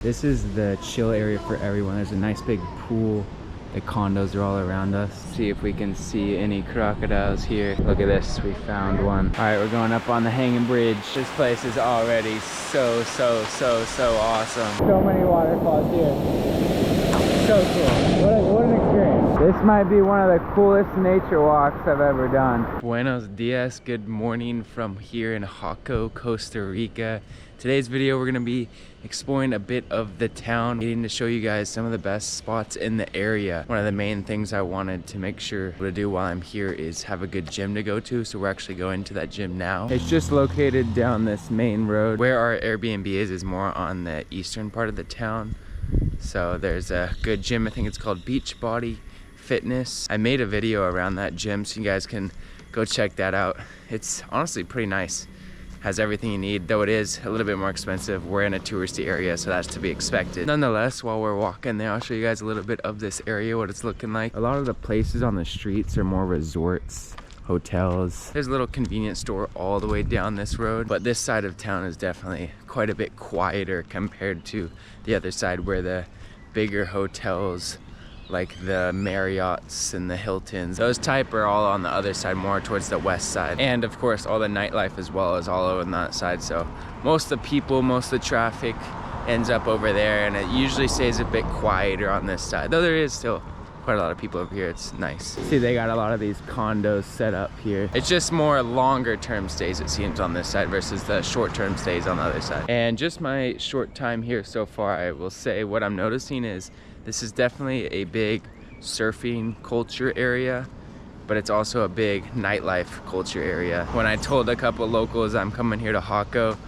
This is the chill area for everyone. There's a nice big pool. The condos are all around us. See if we can see any crocodiles here. Look at this, we found one. All right, we're going up on the hanging bridge. This place is already so awesome. So many waterfalls here. So cool. What an experience. This might be one of the coolest nature walks I've ever done. Buenos dias, good morning from here in Jaco, Costa Rica. Today's video, we're gonna be exploring a bit of the town, getting to show you guys some of the best spots in the area. One of the main things I wanted to make sure to do while I'm here is have a good gym to go to, so we're actually going to that gym now. It's just located down this main road. Where our Airbnb is more on the eastern part of the town. So there's a good gym, I think it's called Beachbody Fitness. I made a video around that gym so you guys can go check that out. It's honestly pretty nice. Has everything you need, though it is a little bit more expensive. We're in a touristy area, so that's to be expected. Nonetheless, while we're walking there, I'll show you guys a little bit of this area, what it's looking like. A lot of the places on the streets are more resorts, hotels. There's a little convenience store all the way down this road, but this side of town is definitely quite a bit quieter compared to the other side where the bigger hotels like the Marriotts and the Hiltons, those type are all on the other side, more towards the west side. And of course all the nightlife as well is all over on that side. So most of the people, most of the traffic ends up over there, and it usually stays a bit quieter on this side, though there is still quite a lot of people over here. It's nice. See, they got a lot of these condos set up here. It's just more longer term stays, it seems, on this side versus the short term stays on the other side. And just my short time here so far, I will say what I'm noticing is this is definitely a big surfing culture area, but it's also a big nightlife culture area. When I told a couple locals I'm coming here to Jaco,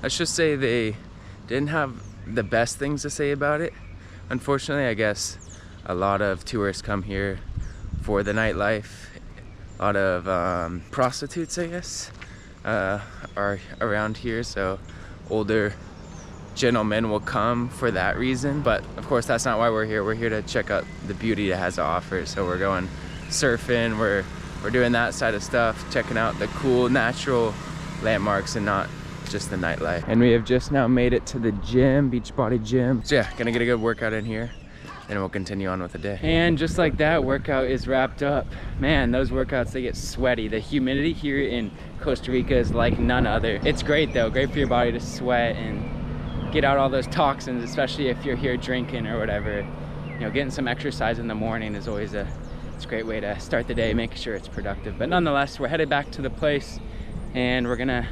let's just say they didn't have the best things to say about it. Unfortunately, I guess a lot of tourists come here for the nightlife. A lot of prostitutes, I guess, are around here, so older gentlemen will come for that reason. But of course, that's not why we're here. We're here to check out the beauty it has to offer. So we're going surfing, we're doing that side of stuff, checking out the cool natural landmarks and not just the nightlife. And we have just now made it to the gym, Beachbody Gym. So yeah, gonna get a good workout in here, then we'll continue on with the day. And just like that, workout is wrapped up. Man, those workouts, they get sweaty. The humidity here in Costa Rica is like none other. It's great though, great for your body to sweat and get out all those toxins, especially if you're here drinking or whatever. You know, getting some exercise in the morning is always it's a great way to start the day, making sure it's productive. But nonetheless, we're headed back to the place and we're gonna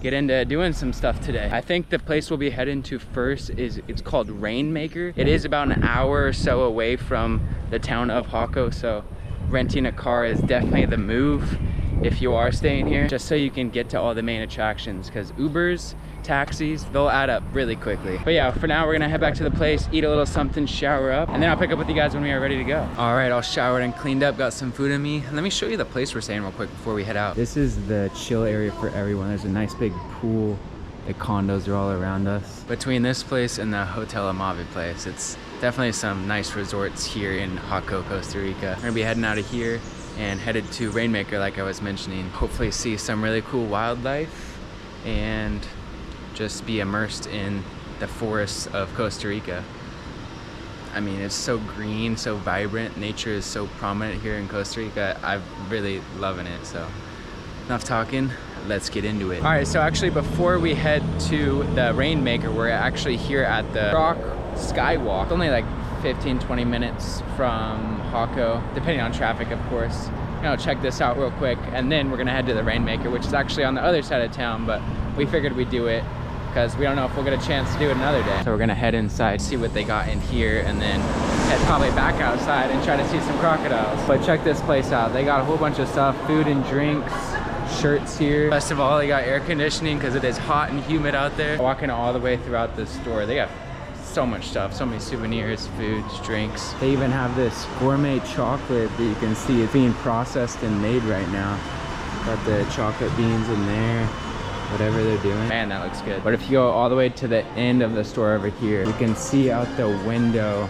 get into doing some stuff today. I think the place we'll be heading to first it's called Rainmaker. It is about an hour or so away from the town of Jaco, so renting a car is definitely the move if you are staying here, just so you can get to all the main attractions, because Ubers, taxis, they'll add up really quickly. But yeah, for now we're gonna head back to the place, eat a little something, shower up, and then I'll pick up with you guys when we are ready to go. All right, all showered and cleaned up, got some food in me. Let me show you the place we're staying real quick before we head out. This is the chill area for everyone. There's a nice big pool. The condos are all around us. Between this place and the Hotel Amave place, it's definitely some nice resorts here in Jaco, Costa Rica. We're gonna be heading out of here and headed to Rainmaker like I was mentioning. Hopefully see some really cool wildlife and just be immersed in the forests of Costa Rica. I mean, it's so green, so vibrant. Nature is so prominent here in Costa Rica. I'm really loving it. So enough talking, let's get into it. All right, so actually before we head to the Rainmaker, we're actually here at the Rock Skywalk. It's only like 15-20 minutes from Jaco, depending on traffic, of course. You know, check this out real quick, and then we're gonna head to the Rainmaker, which is actually on the other side of town, but we figured we'd do it because we don't know if we'll get a chance to do it another day. So we're gonna head inside, see what they got in here, and then head probably back outside and try to see some crocodiles. But check this place out. They got a whole bunch of stuff, food and drinks, shirts here. Best of all, they got air conditioning because it is hot and humid out there. Walking all the way throughout the store, they got so much stuff, so many souvenirs, foods, drinks. They even have this gourmet chocolate that you can see it's being processed and made right now. Got the chocolate beans in there, whatever they're doing. Man, that looks good. But if you go all the way to the end of the store over here, you can see out the window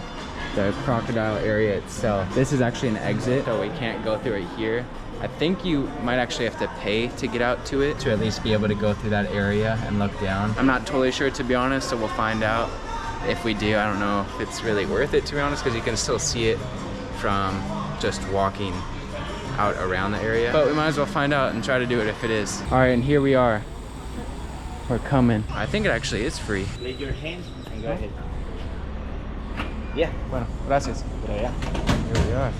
the crocodile area itself. This is actually an exit, so we can't go through it here. I think you might actually have to pay to get out to it, to at least be able to go through that area and look down. I'm not totally sure, to be honest, so we'll find out. If we do, I don't know if it's really worth it, to be honest, because you can still see it from just walking out around the area. But we might as well find out and try to do it if it is. All right, and here we are. We're coming. I think it actually is free. Lay your hands and go ahead. Yeah. Bueno, gracias. Yeah. Here we are.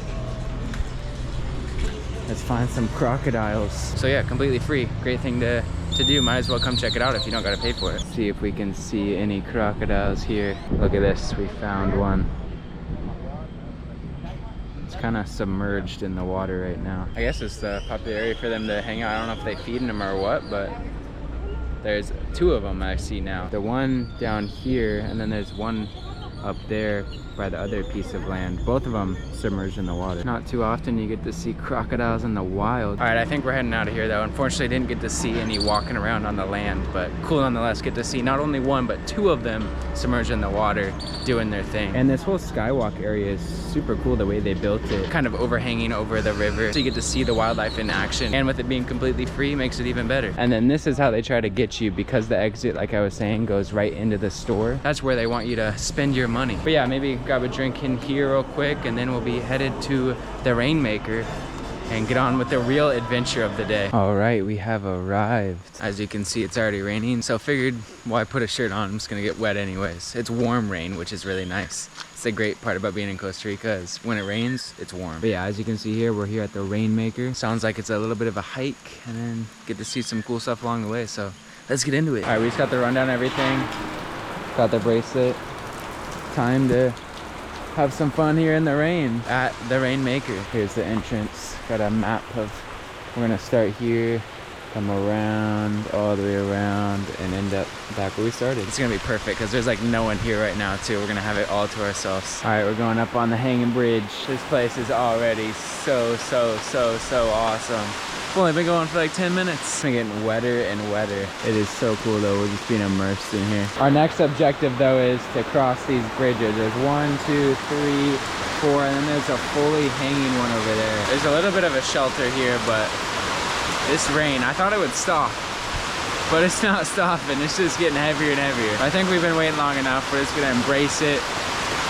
Let's find some crocodiles. So yeah, completely free. Great thing to do. Might as well come check it out if you don't gotta pay for it. See if we can see any crocodiles here. Look at this, we found one. It's kind of submerged in the water right now. I guess it's the popular area for them to hang out. I don't know if they feeding them or what, but there's 2 of them I see now. The one down here, and then there's one up there by the other piece of land. Both of them submerged in the water. Not too often you get to see crocodiles in the wild. All right, I think we're heading out of here though. Unfortunately, didn't get to see any walking around on the land, but cool nonetheless. Get to see not only one, but 2 of them submerged in the water doing their thing. And this whole skywalk area is super cool the way they built it. Kind of overhanging over the river. So you get to see the wildlife in action. And with it being completely free, makes it even better. And then this is how they try to get you, because the exit, like I was saying, goes right into the store. That's where they want you to spend your money. But yeah, maybe grab a drink in here real quick, and then we'll be headed to the Rainmaker and get on with the real adventure of the day. All right, we have arrived. As you can see, it's already raining, so figured, well, I put a shirt on, I'm just gonna get wet anyways. It's warm rain, which is really nice. It's the great part about being in Costa Rica is when it rains, it's warm. But yeah, as you can see here, we're here at the Rainmaker. Sounds like it's a little bit of a hike, and then get to see some cool stuff along the way, so let's get into it. All right, we just got the rundown and everything. Got the bracelet. Time to have some fun here in the rain at the Rainmaker. Here's the entrance. Got a map of, we're gonna start here, come around, all the way around, and end up back where we started. It's gonna be perfect because there's like no one here right now too. We're gonna have it all to ourselves. All right, we're going up on the hanging bridge. This place is already so awesome. I've only been going for like 10 minutes. It's been getting wetter and wetter. It is so cool though, we're just being immersed in here. Our next objective though is to cross these bridges. There's 1, 2, 3, 4, and then there's a fully hanging one over there. There's a little bit of a shelter here, but this rain, I thought it would stop, but it's not stopping. It's just getting heavier and heavier. I think we've been waiting long enough. We're just gonna embrace it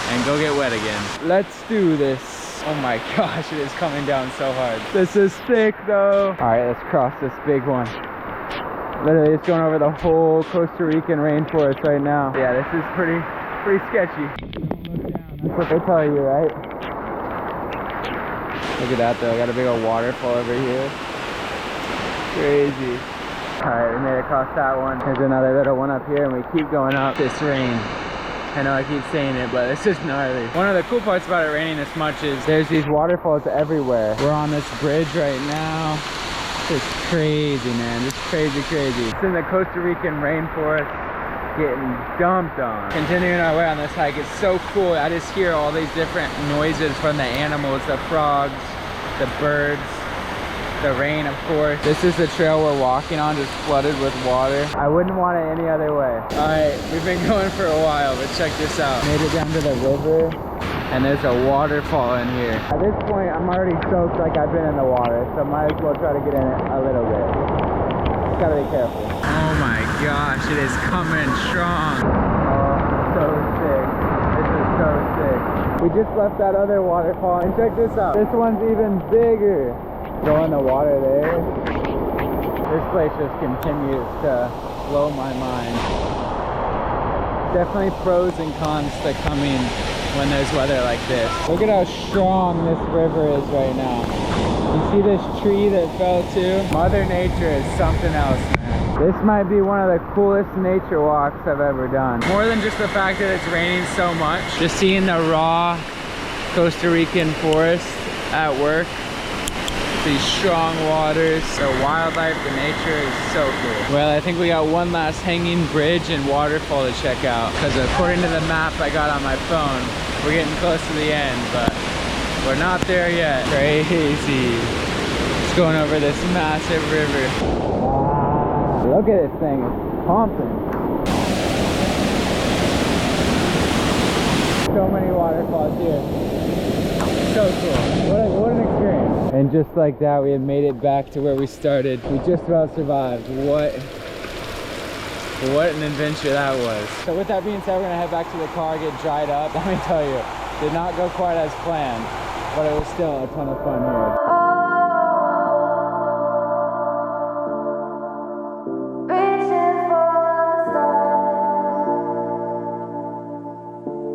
and go get wet again. Let's do this. Oh my gosh, it is coming down so hard. This is sick though. All right, let's cross this big one. Literally, it's going over the whole Costa Rican rainforest right now. Yeah, this is pretty sketchy. That's what they tell you, right? Look at that though, got a big old waterfall over here. Crazy. All right, we made it across that one. There's another little one up here, and we keep going up this rain. I know I keep saying it, but it's just gnarly. One of the cool parts about it raining this much is there's these waterfalls everywhere. We're on this bridge right now. It's crazy, man. It's crazy. It's in the Costa Rican rainforest, getting dumped on. Continuing our way on this hike, it's so cool. I just hear all these different noises from the animals, the frogs, the birds, the rain, of course. This is the trail we're walking on, just flooded with water. I wouldn't want it any other way. All right, we've been going for a while, but check this out. Made it down to the river, and there's a waterfall in here. At this point, I'm already soaked like I've been in the water, so might as well try to get in it a little bit. Just gotta be careful. Oh my gosh, it is coming strong. Oh, so sick. This is so sick. We just left that other waterfall, and check this out. This one's even bigger. Go in the water there. This place just continues to blow my mind. Definitely pros and cons to coming when there's weather like this. Look at how strong this river is right now. You see this tree that fell too? Mother Nature is something else, man. This might be one of the coolest nature walks I've ever done. More than just the fact that it's raining so much, just seeing the raw Costa Rican forest at work. These strong waters, the wildlife, the nature is so cool. Well, I think we got one last hanging bridge and waterfall to check out, because according to the map I got on my phone, we're getting close to the end, but we're not there yet. Crazy. Just going over this massive river. Wow. Look at this thing, it's pumping. So many waterfalls here. So cool. What an experience. And just like that, we had made it back to where we started. We just about survived. What an adventure that was. So with that being said, we're gonna head back to the car, get dried up. Let me tell you, did not go quite as planned, but it was still a ton of fun here.